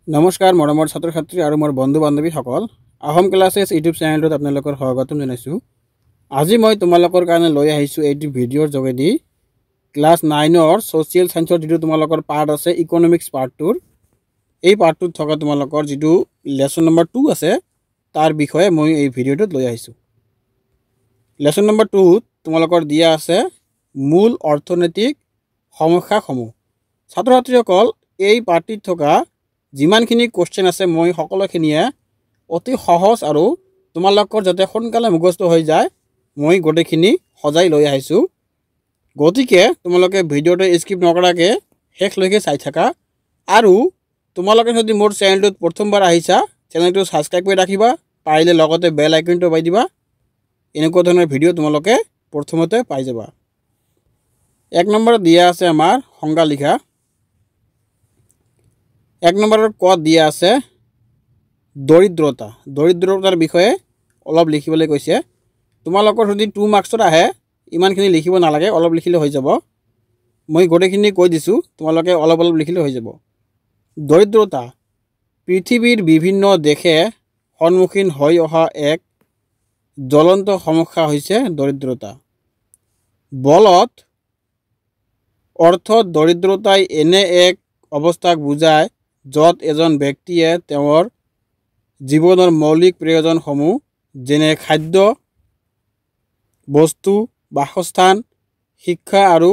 নমস্কাৰ মৰমৰ ছাত্ৰ ছাত্ৰী আৰু মোৰ বন্ধু বান্ধৱীসকল আহোম ক্লাছেছ ইউটিউব চেনেলটোত আপোনালোকৰ স্বাগতম জনাইছোঁ। আজি মই তোমালোকৰ কাৰণে লৈ আহিছোঁ এইটো ভিডিঅ'ৰ যোগেদি ক্লাছ 9ৰ ছ'চিয়েল সায়েন্সৰ যিটো তোমালোকৰ পাৰ্ট আছে ইকনমিক্স পাৰ্টটোৰ এই পাৰ্টটোত থকা তোমালোকৰ যিটো লেসন নম্বৰ 2 আছে তাৰ বিষয়ে মই এই ভিডিঅ'টোত লৈ আহিছোঁ। লেসন নম্বৰ 2 তোমালোকৰ দিয়া আছে মূল অৰ্থনৈতিক সমস্যাসমূহ। ছাত্ৰ ছাত্ৰীসকল এই পাৰ্টটিত থকা যিমানখিনি কোৱেশ্চন আছে মই সকলোখিনিয়ে অতি সহজ আৰু তোমালোকৰ যাতে সোনকালে মুখস্থ হৈ যায় মই গোটেইখিনি সজাই লৈ আহিছোঁ। গতিকে তোমালোকে ভিডিঅ'টো স্কিপ নকৰাকৈ শেষলৈকে চাই থাকা আৰু তোমালোকে যদি মোৰ চেনেলটোত প্ৰথমবাৰ আহিছা চেনেলটো ছাবস্ক্ৰাইব কৰি ৰাখিবা, পাৰিলে লগতে বেল আইকনটো বাজি দিবা। এনেকুৱা ধৰণৰ ভিডিঅ' তোমালোকে প্ৰথমতে পাই যাবা। 1 নম্বৰত দিয়া আছে আমাৰ সংজ্ঞা লিখা। 1 নম্বৰৰ কত দিয়া আছে দৰিদ্ৰতা। দৰিদ্ৰতাৰ বিষয়ে অলপ লিখিবলৈ কৈছে। তোমালোকৰ যদি 2 মাৰ্কছত আহে ইমানখিনি লিখিব নালাগে, অলপ লিখিলে হৈ যাব। মই গোটেইখিনি কৈ দিছোঁ, তোমালোকে অলপ অলপ লিখিলে হৈ যাব। দৰিদ্ৰতা পৃথিৱীৰ বিভিন্ন দেশে সন্মুখীন হৈ অহা এক জ্বলন্ত সমস্যা হৈছে দৰিদ্ৰতা। বলত অৰ্থত দৰিদ্ৰতাই এনে এক অৱস্থাক বুজায় য'ত এজন ব্যক্তিয়ে তেওঁৰ জীৱনৰ মৌলিক প্ৰয়োজনসমূহ যেনে খাদ্য, বস্তু, বাসস্থান, শিক্ষা আৰু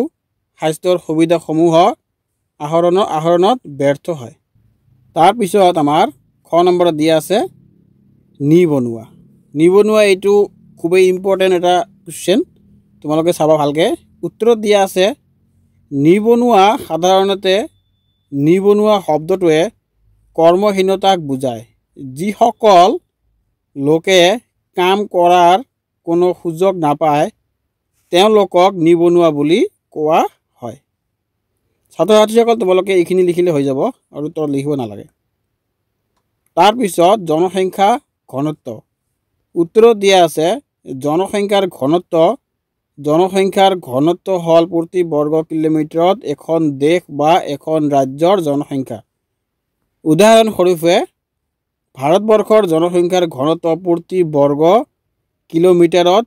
স্বাস্থ্যৰ সুবিধাসমূহৰ আহৰণত ব্যৰ্থ হয়। তাৰপিছত আমাৰ খ নম্বৰত দিয়া আছে নিবনুৱা। নিবনুৱা এইটো খুবেই ইম্পৰ্টেণ্ট এটা কুৱেশ্যন, তোমালোকে চাবা ভালকৈ। উত্তৰত দিয়া আছে নিবনুৱা সাধাৰণতে নিবনুৱা শব্দটোৱে কৰ্মহীনতাক বুজায়। যিসকল লোকে কাম কৰাৰ কোনো সুযোগ নাপায় তেওঁলোকক নিবনুৱা বুলি কোৱা হয়। ছাত্ৰ ছাত্ৰীসকল তোমালোকে এইখিনি লিখিলে হৈ যাব আৰু তলত লিখিব নালাগে। তাৰপিছত জনসংখ্যা ঘনত্ব। উত্তৰত দিয়া আছে জনসংখ্যাৰ ঘনত্ব হ'ল প্ৰতি বৰ্গ কিলোমিটাৰত এখন দেশ বা এখন ৰাজ্যৰ জনসংখ্যা। উদাহৰণস্বৰূপে ভাৰতবৰ্ষৰ জনসংখ্যাৰ ঘনত্ব প্ৰতি বৰ্গ কিলোমিটাৰত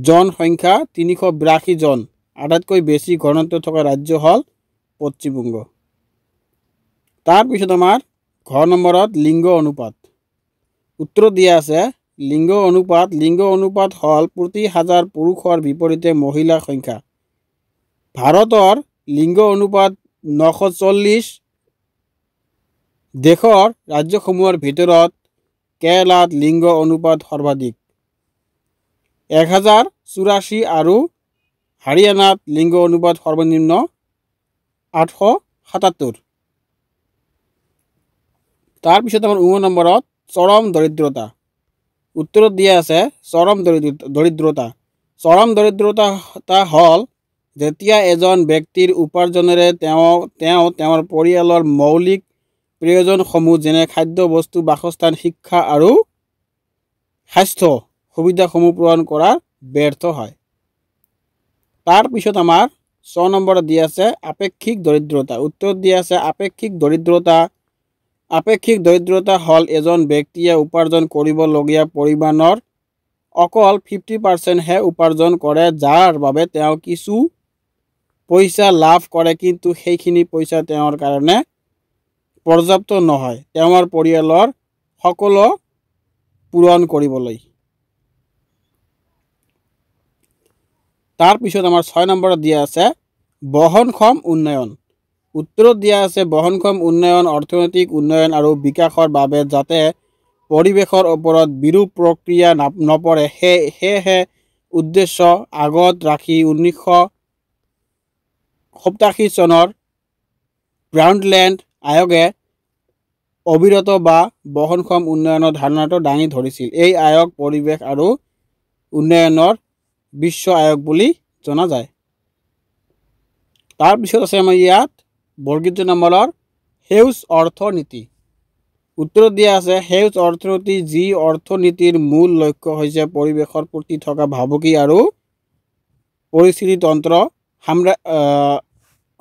জনসংখ্যা 382 জন। আটাইতকৈ বেছি ঘনত্ব থকা ৰাজ্য হ'ল পশ্চিমবংগ। তাৰপিছত আমাৰ ঘ নম্বৰত লিংগ অনুপাত। উত্তৰত দিয়া আছে লিংগ অনুপাত হ'ল প্ৰতি 1000 পুৰুষৰ বিপৰীতে মহিলাৰ সংখ্যা। ভাৰতৰ লিংগ অনুপাত 940। দেশৰ ৰাজ্যসমূহৰ ভিতৰত কেৰালাত লিংগ অনুপাত সৰ্বাধিক 1084 আৰু হাৰিয়ানাত লিংগ অনুপাত সৰ্বনিম্ন 877। তাৰপিছত আমাৰ 9 নম্বৰত চৰম দৰিদ্ৰতা। উত্তৰত দিয়া আছে চৰম দৰিদ্ৰতা হ'ল যেতিয়া এজন ব্যক্তিৰ উপাৰ্জনেৰে তেওঁৰ পৰিয়ালৰ মৌলিক প্ৰয়োজনসমূহ যেনে খাদ্য, বস্তু, বাসস্থান, শিক্ষা আৰু স্বাস্থ্য সুবিধাসমূহ পূৰণ কৰাৰ ব্যৰ্থ হয়। তাৰপিছত আমাৰ 6 নম্বৰত দিয়া আছে আপেক্ষিক দৰিদ্ৰতা। উত্তৰত দিয়া আছে আপেক্ষিক দৰিদ্ৰতা হ'ল এজন ব্যক্তিয়ে উপাৰ্জন কৰিবলগীয়া পৰিমাণৰ অকল 50%হে উপাৰ্জন কৰে, যাৰ বাবে তেওঁ কিছু পইচা লাভ কৰে কিন্তু সেইখিনি পইচা তেওঁৰ কাৰণে পৰ্যাপ্ত নহয় তেওঁৰ পৰিয়ালৰ সকলো পূৰণ কৰিবলৈ। তাৰপিছত আমাৰ 6 নম্বৰত দিয়া আছে বহনক্ষম উন্নয়ন। উত্তৰত দিয়া আছে বহনক্ষম উন্নয়ন অৰ্থনৈতিক উন্নয়ন আৰু বিকাশৰ বাবে যাতে পৰিৱেশৰ ওপৰত বিৰূপ প্ৰক্ৰিয়া নপৰে সেয়েহে উদ্দেশ্য আগত ৰাখি 1987 চনৰ ব্ৰাউনলেণ্ড আয়োগে অবিৰত বা বহনক্ষম উন্নয়নৰ ধাৰণাটো দাঙি ধৰিছিল। এই আয়োগ পৰিৱেশ আৰু উন্নয়নৰ বিশ্ব আয়োগ বুলি জনা যায়। তাৰপিছত আছে আমাৰ ইয়াত বৰ্গিত নম্বৰৰ সেউজ অৰ্থনীতি। উত্তৰত দিয়া আছে সেউজ অৰ্থনীতি যি অৰ্থনীতিৰ মূল লক্ষ্য হৈছে পৰিৱেশৰ প্ৰতি থকা ভাবুকি আৰু পৰিস্থিতিতন্ত্ৰ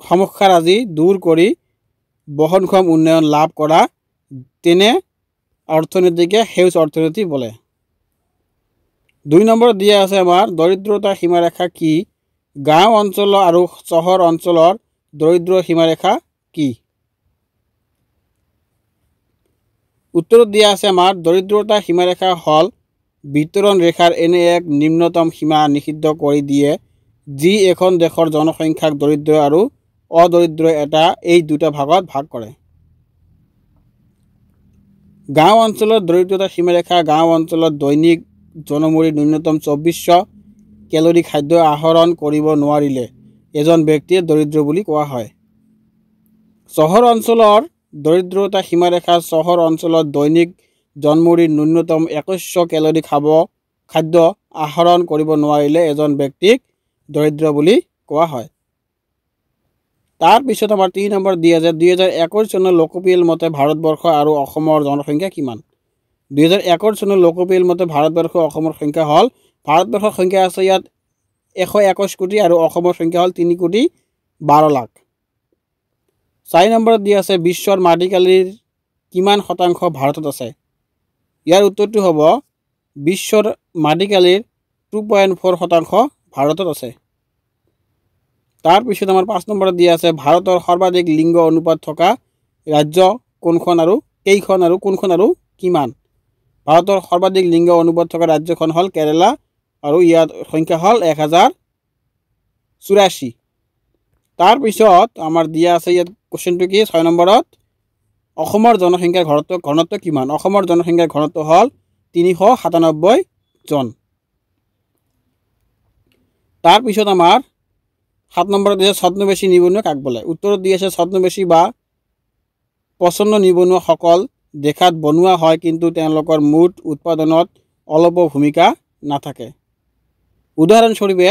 সমস্যাৰাজি দূৰ কৰি বহনক্ষম উন্নয়ন লাভ কৰা তেনে অৰ্থনীতিকে সেউজ অৰ্থনীতি বোলে। 2 নম্বৰত দিয়া আছে আমাৰ দৰিদ্ৰতা সীমাৰেখা কি? গাঁও অঞ্চল আৰু চহৰ অঞ্চলৰ দৰিদ্ৰ সীমাৰেখা কি? উত্তৰত দিয়া আছে আমাৰ দৰিদ্ৰতা সীমাৰেখা হ'ল বিতৰণ ৰেখাৰ এনে এক নিম্নতম সীমা নিষিদ্ধ কৰি দিয়ে যি এখন দেশৰ জনসংখ্যাক দৰিদ্ৰ আৰু অদৰিদ্ৰ এই দুটা ভাগত ভাগ কৰে। গাঁও অঞ্চলৰ দৰিদ্ৰতা সীমাৰেখা গাঁও অঞ্চলত দৈনিক জনমূৰি ন্যূনতম 2400 কেলৰি খাদ্য আহৰণ কৰিব নোৱাৰিলে এজন ব্যক্তিয়ে দৰিদ্ৰ বুলি কোৱা হয়। চহৰ অঞ্চলৰ দৰিদ্ৰতা সীমাৰেখা চহৰ অঞ্চলত দৈনিক জনমূৰি ন্যূনতম 2100 কেলৰি খাদ্য আহৰণ কৰিব নোৱাৰিলে এজন ব্যক্তিক দৰিদ্ৰ বুলি কোৱা হয়। তাৰ পিছত আমাৰ 3 নম্বৰ দিয়া আছে 2021 চনৰ লোকপিয়ল মতে ভাৰতবৰ্ষ আৰু অসমৰ জনসংখ্যা কিমান? 2021 চনৰ লোকপিয়ল মতে ভাৰতবৰ্ষ অসমৰ সংখ্যা হ'ল ভাৰতবৰ্ষৰ সংখ্যা আছে ইয়াত 121 কোটি আৰু অসমৰ সংখ্যা হ'ল 3 কোটি 12 লাখ। 4 নম্বৰত দিয়া আছে বিশ্বৰ মাটিকালিৰ কিমান শতাংশ ভাৰতত আছে? ইয়াৰ উত্তৰটো হ'ব বিশ্বৰ মাটিকালিৰ 2.4 শতাংশ ভাৰতত আছে। তাৰ পিছত আমাৰ 5 নম্বৰত দিয়া আছে ভাৰতৰ সৰ্বাধিক লিংগ অনুপাত থকা ৰাজ্য কোনখন আৰু কেইখন আৰু কোনখন আৰু কিমান? ভাৰতৰ সৰ্বাধিক লিংগ অনুপাত থকা ৰাজ্যখন হ'ল কেৰালা আৰু ইয়াৰ সংখ্যা হ'ল 1084। তাৰ পিছত আমাৰ দিয়া আছে ইয়াত কোৱেশ্চনটো কি 6 নম্বৰত অসমৰ জনসংখ্যাৰ ঘনত্ব কিমান? অসমৰ জনসংখ্যাৰ ঘনত্ব হ'ল 397 জন। তাৰ পিছত আমাৰ 7 নম্বৰত দিছে ছদ্মবেশী নিবনুৱা কাক বোলে? উত্তৰত দি আছে ছদ্মবেশী বা পছন্দ নিবনুৱাসকল দেখাত বনোৱা হয় কিন্তু তেওঁলোকৰ মুঠ উৎপাদনত অলপো ভূমিকা নাথাকে। উদাহৰণস্বৰূপে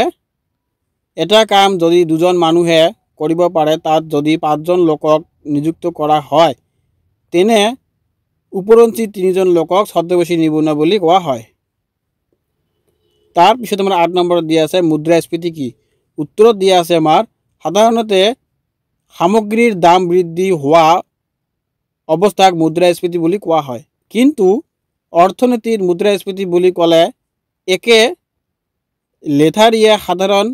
এটা কাম যদি 2জন মানুহে কৰিব পাৰে তাত যদি 5জন লোকক নিযুক্ত কৰা হয় তেনে উপৰঞ্চি 3জন লোকক ছদ্মবেশী নিবনুৱা বুলি কোৱা হয়। তাৰ পিছত আমাৰ 8 নম্বৰত দিয়া আছে মুদ্ৰাস্ফীতি কি? উত্তৰত দিয়া আছে আমাৰ সাধাৰণতে সামগ্ৰীৰ দাম বৃদ্ধি হোৱা অৱস্থাক মুদ্ৰাস্ফীতি বুলি কোৱা হয় কিন্তু অৰ্থনীতিৰ মুদ্ৰাস্ফীতি বুলি ক'লে একে লেঠাৰিয়ে সাধাৰণ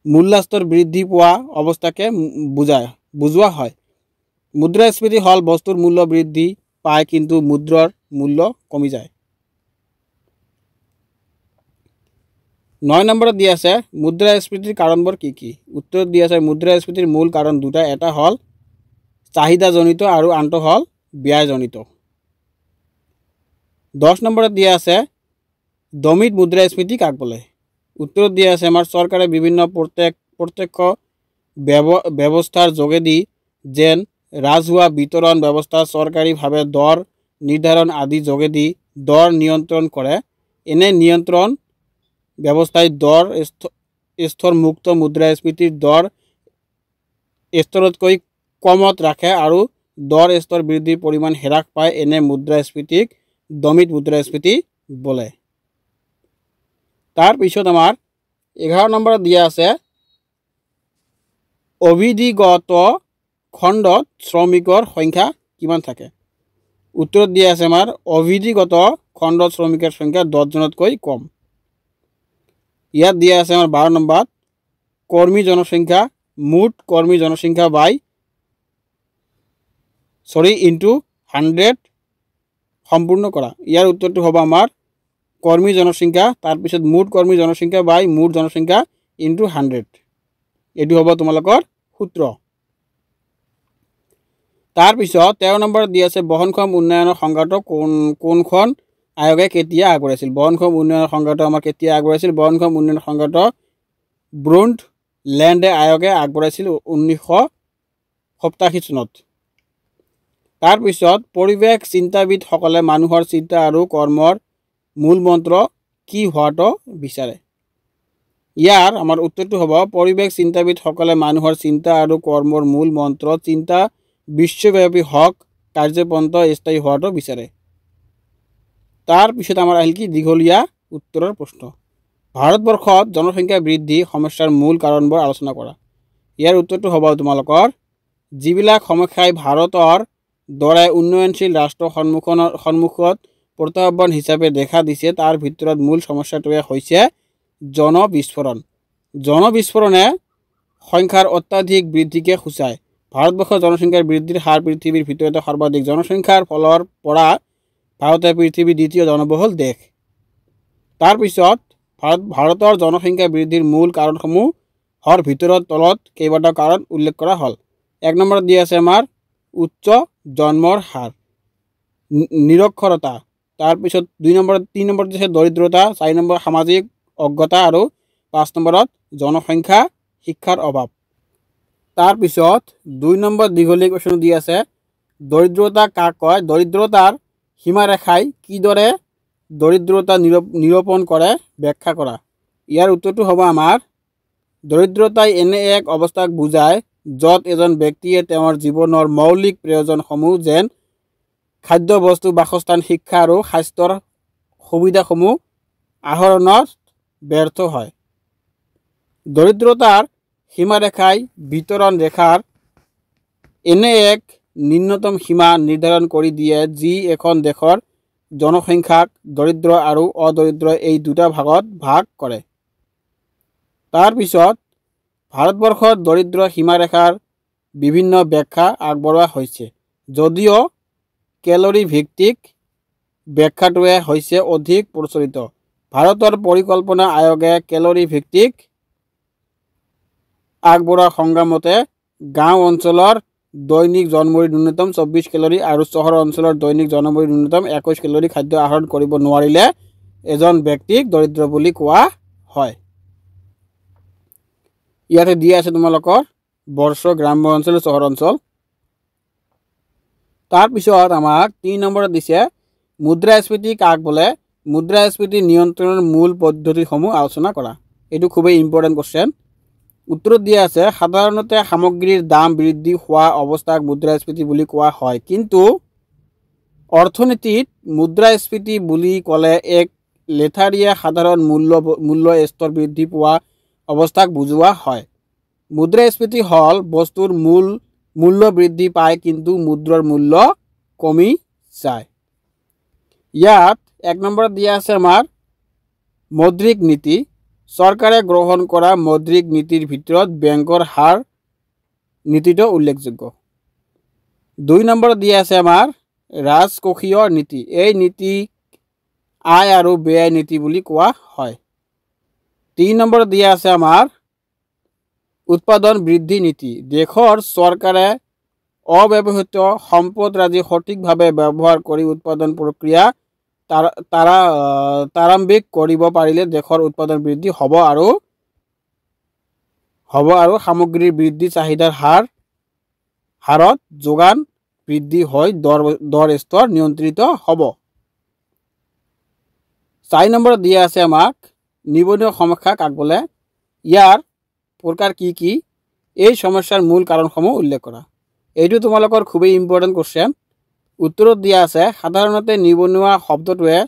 মূল্যস্তৰ বৃদ্ধি পোৱা অৱস্থাকে বুজোৱা হয়। মুদ্ৰাস্ফীতি হ'ল বস্তুৰ মূল্য বৃদ্ধি পায় কিন্তু মুদ্ৰাৰ মূল্য কমি যায়। 9 নম্বৰত দিয়া আছে মুদ্ৰাস্ফীতিৰ কাৰণবোৰ কি কি? উত্তৰত দিয়া আছে মুদ্ৰাস্ফীতিৰ মূল কাৰণ দুটা, এটা হ'ল চাহিদাজনিত আৰু আনটো হ'ল ব্যয়জনিত। 10 নম্বৰত দিয়া আছে দমিত মুদ্ৰাস্ফীতি কাক বোলে? উত্তৰত দিয়া আছে আমাৰ চৰকাৰে বিভিন্ন প্ৰত্যক্ষ ব্যৱস্থাৰ যোগেদি যেন ৰাজহুৱা বিতৰণ ব্যৱস্থা চৰকাৰীভাৱে দৰ নিৰ্ধাৰণ আদি যোগেদি দৰ নিয়ন্ত্ৰণ কৰে। এনে নিয়ন্ত্ৰণ ব্যৱস্থাই দৰ স্তৰ মুক্ত মুদ্ৰাস্ফীতিৰ দৰ স্তৰতকৈ কমত ৰাখে আৰু দৰ স্তৰ বৃদ্ধিৰ পৰিমাণ হ্ৰাস পায়। এনে মুদ্ৰাস্ফীতিক দমিত মুদ্ৰাস্ফীতি বোলে। তাৰ পিছত আমাৰ 11 নম্বৰত দিয়া আছে অভিধিগত খণ্ডত শ্ৰমিকৰ সংখ্যা কিমান থাকে? উত্তৰত দিয়া আছে আমাৰ অভিধিগত খণ্ডত শ্ৰমিকৰ সংখ্যা 10 জনতকৈ কম। ইয়াত দিয়া আছে আমাৰ 12 নম্বৰত কৰ্মী জনসংখ্যা মুঠ কৰ্মী জনসংখ্যা ইনটু 100 সম্পূৰ্ণ কৰা। ইয়াৰ উত্তৰটো হ'ব আমাৰ কৰ্মী জনসংখ্যা তাৰপিছত মুঠ কৰ্মী জনসংখ্যা মুঠ জনসংখ্যা ইনটু 100। এইটো হ'ব তোমালোকৰ সূত্ৰ। তাৰপিছত 13 নম্বৰত দি আছে বহনক্ষম উন্নয়নৰ সংজ্ঞাটো কোনখন আয়োগে কেতিয়া আগবঢ়াইছিল? বহনক্ষম উন্নয়নৰ সংজ্ঞাটো আমাৰ কেতিয়া আগবঢ়াইছিল? বহনক্ষম উন্নয়নৰ সংজ্ঞাটো ব্ৰুণ্ড লেণ্ডে আয়োগে আগবঢ়াইছিল 1987 চনত। তাৰপিছত পৰিৱেশ চিন্তাবিদসকলে মানুহৰ চিন্তা আৰু কৰ্মৰ মূল মন্ত্ৰ কি হোৱাটো বিচাৰে? ইয়াৰ আমাৰ উত্তৰটো হ'ব পৰিৱেশ চিন্তাবিদসকলে মানুহৰ চিন্তা আৰু কৰ্মৰ মূল মন্ত্ৰ চিন্তা বিশ্বব্যাপী হওক কাৰ্যপন্থ স্থায়ী হোৱাটো বিচাৰে। তাৰপিছত আমাৰ আহিল কি দীঘলীয়া উত্তৰৰ প্ৰশ্ন। ভাৰতবৰ্ষত জনসংখ্যা বৃদ্ধি সমস্যাৰ মূল কাৰণবোৰ আলোচনা কৰা। ইয়াৰ উত্তৰটো হ'ব তোমালোকৰ যিবিলাক সমস্যাই ভাৰতৰ দৰে উন্নয়নশীল ৰাষ্ট্ৰৰ সন্মুখত প্ৰত্যাহ্বান হিচাপে দেখা দিছে তাৰ ভিতৰত মূল সমস্যাটোৱে হৈছে জনবিস্ফোৰণ। জনবিস্ফোৰণে সংখ্যাৰ অত্যাধিক বৃদ্ধিকে সূচায়। ভাৰতবৰ্ষৰ জনসংখ্যাৰ বৃদ্ধিৰ হাৰ পৃথিৱীৰ ভিতৰতে সৰ্বাধিক। জনসংখ্যাৰ ফলৰ পৰা ভাৰতে পৃথিৱীৰ দ্বিতীয় জনবহুল দেশ। তাৰপিছত ভাৰতৰ জনসংখ্যা বৃদ্ধিৰ মূল কাৰণসমূহৰ ভিতৰত তলত কেইবাটাও কাৰণ উল্লেখ কৰা হ'ল। 1 নম্বৰত দিয়া আছে আমাৰ উচ্চ জন্মৰ হাৰ, নিৰক্ষৰতা। তাৰপিছত 3 নম্বৰত দিছে দৰিদ্ৰতা, 4 নম্বৰ সামাজিক অজ্ঞতা আৰু 5 নম্বৰত জনসংখ্যা শিক্ষাৰ অভাৱ। তাৰপিছত 2 নম্বৰ দীঘলীয়া কুৱেশ্যন দি আছে দৰিদ্ৰতা কাক কয়? দৰিদ্ৰতাৰ সীমাৰেখাই কিদৰে দৰিদ্ৰতা নিৰূপণ কৰে ব্যাখ্যা কৰা। ইয়াৰ উত্তৰটো হ'ব আমাৰ দৰিদ্ৰতাই এনে এক অৱস্থাক বুজায় য'ত এজন ব্যক্তিয়ে তেওঁৰ জীৱনৰ মৌলিক প্ৰয়োজনসমূহ যেন খাদ্য বস্তু, বাসস্থান, শিক্ষা আৰু স্বাস্থ্যৰ সুবিধাসমূহ আহৰণত ব্যৰ্থ হয়। দৰিদ্ৰতাৰ সীমাৰেখাই বিতৰণ ৰেখাৰ এনে এক ন্যূনতম সীমা নিৰ্ধাৰণ কৰি দিয়ে যি এখন দেশৰ জনসংখ্যাক দৰিদ্ৰ আৰু অদৰিদ্ৰ এই দুটা ভাগত ভাগ কৰে। তাৰপিছত ভাৰতবৰ্ষত দৰিদ্ৰ সীমাৰেখাৰ বিভিন্ন ব্যাখ্যা আগবঢ়োৱা হৈছে, যদিও কেলৰি ভিত্তিক ব্যাখ্যাটোৱে হৈছে অধিক প্ৰচলিত। ভাৰতৰ পৰিকল্পনা আয়োগে কেলৰি ভিত্তিক আগবঢ়োৱা সংগ্ৰামতে গাঁও অঞ্চলৰ দৈনিক জনমূৰি ন্যূনতম 24 কেলৰি আৰু চহৰ অঞ্চলৰ দৈনিক জনমূৰি ন্যূনতম 21 কেলৰি খাদ্য আহৰণ কৰিব নোৱাৰিলে এজন ব্যক্তিক দৰিদ্ৰ বুলি কোৱা হয়। ইয়াতে দিয়া আছে তোমালোকৰ বৰ্ষ, গ্ৰাম্য অঞ্চল, চহৰ অঞ্চল। তাৰপিছত আমাক 3 নম্বৰত দিছে মুদ্ৰাস্ফীতি কাক বোলে? মুদ্ৰাস্ফীতি নিয়ন্ত্ৰণৰ মূল পদ্ধতিসমূহ আলোচনা কৰা। এইটো খুবেই ইম্পৰ্টেণ্ট কুৱেশ্যন। উত্তৰত দিয়া আছে সাধাৰণতে সামগ্ৰীৰ দাম বৃদ্ধি হোৱা অৱস্থাক মুদ্ৰাস্ফীতি বুলি কোৱা হয়, কিন্তু অৰ্থনীতিত মুদ্ৰাস্ফীতি বুলি ক'লে এক লেঠাৰীয়া সাধাৰণ মূল্য স্তৰ বৃদ্ধি পোৱা অৱস্থাক বুজোৱা হয়। মুদ্ৰাস্ফীতি হ'ল বস্তুৰ মূল্য বৃদ্ধি পায় কিন্তু মুদ্ৰাৰ মূল্য কমি যায়। ইয়াত 1 নম্বৰত দিয়া আছে আমাৰ মৌদ্ৰিক নীতি। চৰকাৰে গ্ৰহণ কৰা মৌদ্ৰিক নীতিৰ ভিতৰত বেংকৰ হাৰ নীতিটো উল্লেখযোগ্য। 2 নম্বৰত দিয়া আছে আমাৰ ৰাজকোষীয় নীতি। এই নীতি আয় আৰু ব্যয় নীতি বুলি কোৱা হয়। 3 নম্বৰত দিয়া আছে আমাৰ উৎপাদন বৃদ্ধি নীতি। দেশৰ চৰকাৰে অব্যৱহৃত সম্পদৰাজি সঠিকভাৱে ব্যৱহাৰ কৰি উৎপাদন প্ৰক্ৰিয়া ত্বৰান্বিত কৰিব পাৰিলে দেশৰ উৎপাদন বৃদ্ধি হ'ব আৰু সামগ্ৰীৰ বৃদ্ধি চাহিদাৰ হাৰত যোগান বৃদ্ধি হৈ দৰ স্তৰ নিয়ন্ত্ৰিত হ'ব। 4 নম্বৰত দিয়া আছে আমাক নিবনুৱা সমস্যা কাক বোলে? ইয়াৰ প্ৰকাৰ কি কি? এই সমস্যাৰ মূল কাৰণসমূহ উল্লেখ কৰা। এইটো তোমালোকৰ খুবেই ইম্পৰ্টেণ্ট কুৱেশ্যন। উত্তৰত দিয়া আছে সাধাৰণতে নিবনুৱা শব্দটোৱে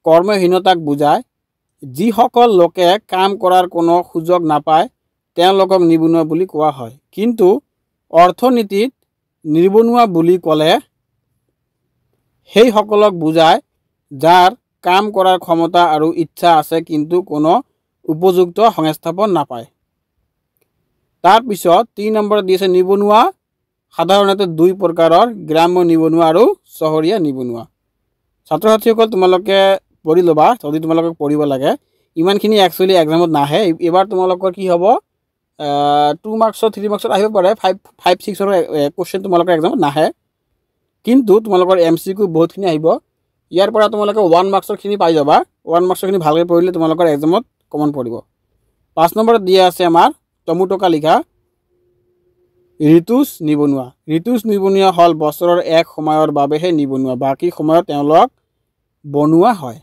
কৰ্মহীনতাক বুজায়। যিসকল লোকে কাম কৰাৰ কোনো সুযোগ নাপায় তেওঁলোকক নিবনুৱা বুলি কোৱা হয়, কিন্তু অৰ্থনীতিত নিবনুৱা বুলি ক'লে সেইসকলক বুজায় যাৰ কাম কৰাৰ ক্ষমতা আৰু ইচ্ছা আছে কিন্তু কোনো উপযুক্ত সংস্থাপন নাপায়। তাৰপিছত 3 নম্বৰত দিছে নিবনুৱা সাধাৰণতে 2 প্ৰকাৰৰ, গ্ৰাম্য নিবনুৱা আৰু চহৰীয়া নিবনুৱা। ছাত্ৰ ছাত্ৰীসকল তোমালোকে পঢ়ি ল'বা যদি তোমালোকক পঢ়িব লাগে। ইমানখিনি একচুৱেলি এক্সামত নাহে। এবাৰ তোমালোকৰ কি হ'ব 2 মাৰ্কছত 3 মাৰ্কছত আহিব পাৰে, 5, 6ৰ কুৱেশ্যন তোমালোকৰ এক্সামত নাহে, কিন্তু তোমালোকৰ MCQ বহুতখিনি আহিব। ইয়াৰ পৰা তোমালোকে 1 মাৰ্কছৰখিনি পাই যাবা। 1 মাৰ্কছৰখিনি ভালকৈ পঢ়িলে তোমালোকৰ এক্সামত কমন পৰিব। 5 নম্বৰত দিয়া আছে আমাৰ টমুটকা লিখা ঋতুজ নিবনুৱা। ঋতুজ নিবনুৱা হ'ল বছৰৰ এক সময়ৰ বাবেহে নিবনুৱা, বাকী সময়ত তেওঁলোক বনুৱা হয়।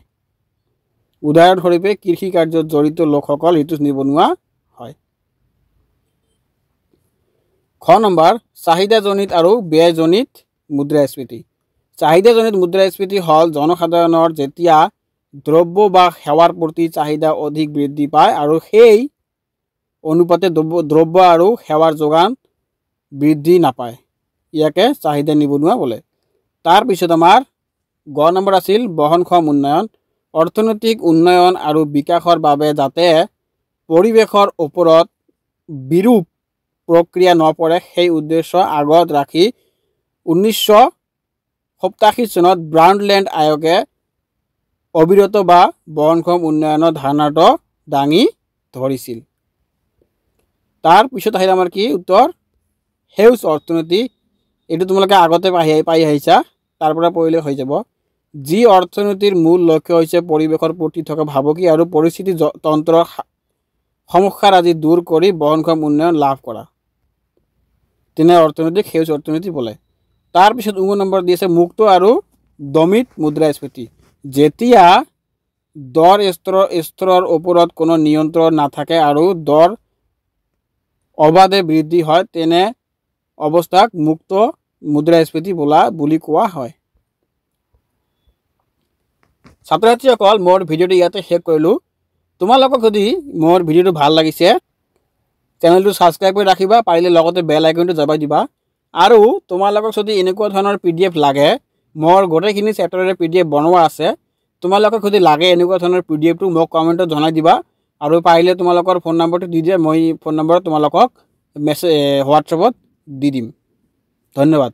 উদাহৰণস্বৰূপে কৃষি কাৰ্যত জড়িত লোকসকল ঋতুজ নিবনুৱা হয়। খ নম্বৰ চাহিদাজনিত আৰু ব্যয়জনিত মুদ্ৰাস্ফীতি। চাহিদাজনিত মুদ্ৰাস্ফীতি হ'ল জনসাধাৰণৰ যেতিয়া দ্ৰব্য বা সেৱাৰ প্ৰতি চাহিদা অধিক বৃদ্ধি পায় আৰু সেই অনুপাতে দ্ৰব্য আৰু সেৱাৰ যোগান বৃদ্ধি নাপায়, ইয়াকে চাহিদা নিবনুৱা বোলে। তাৰপিছত আমাৰ গ নম্বৰ আছিল বহনক্ষম উন্নয়ন। অৰ্থনৈতিক উন্নয়ন আৰু বিকাশৰ বাবে যাতে পৰিৱেশৰ ওপৰত বিৰূপ প্ৰক্ৰিয়া নপৰে সেই উদ্দেশ্য আগত ৰাখি 1987 চনত ব্ৰাউনলেণ্ড আয়োগে অবিৰত বা বহনক্ষম উন্নয়নৰ ধাৰণাটো দাঙি ধৰিছিল। তাৰপিছত আহিল আমাৰ কি উত্তৰ সেউজ অৰ্থনীতি। এইটো তোমালোকে আগতে পাই আহিছা, তাৰ পৰা পঢ়িলে হৈ যাব। যি অৰ্থনীতিৰ মূল লক্ষ্য হৈছে পৰিৱেশৰ প্ৰতি থকা ভাবুকি আৰু পৰিস্থিতি তন্ত্ৰৰ সমস্যাৰাজি দূৰ কৰি বহনক্ষম উন্নয়ন লাভ কৰা, তেনে অৰ্থনীতিক সেউজ অৰ্থনীতি বোলে। তাৰপিছত নম্বৰ দি আছে মুক্ত আৰু দমিত মুদ্ৰাস্ফীতি। যেতিয়া দৰ স্তৰৰ ওপৰত কোনো নিয়ন্ত্ৰণ নাথাকে আৰু দৰ অবাধে বৃদ্ধি হয়, তেনে অৱস্থাক মুক্ত মুদ্ৰাস্ফীতি বুলি কোৱা হয়। ছাত্ৰ ছাত্ৰীসকল, মোৰ ভিডিঅ'টো ইয়াতে শেষ কৰিলোঁ। তোমালোকক যদি মোৰ ভিডিঅ'টো ভাল লাগিছে চেনেলটো ছাবস্ক্ৰাইব কৰি ৰাখিবা, পাৰিলে লগতে বেল আইকনটো দবাই দিবা। আৰু তোমালোকক যদি এনেকুৱা ধৰণৰ PDF লাগে, মোৰ গোটেইখিনি চেপ্টাৰৰে PDF বনোৱা আছে, তোমালোকক যদি লাগে এনেকুৱা ধৰণৰ PDFটো মোক কমেণ্টত জনাই দিবা। আৰু পাৰিলে তোমালোকৰ ফোন নম্বৰটো দি দিয়া, মই ফোন নম্বৰত তোমালোকক হোৱাটছএপত দি দিম। ধন্যবাদ।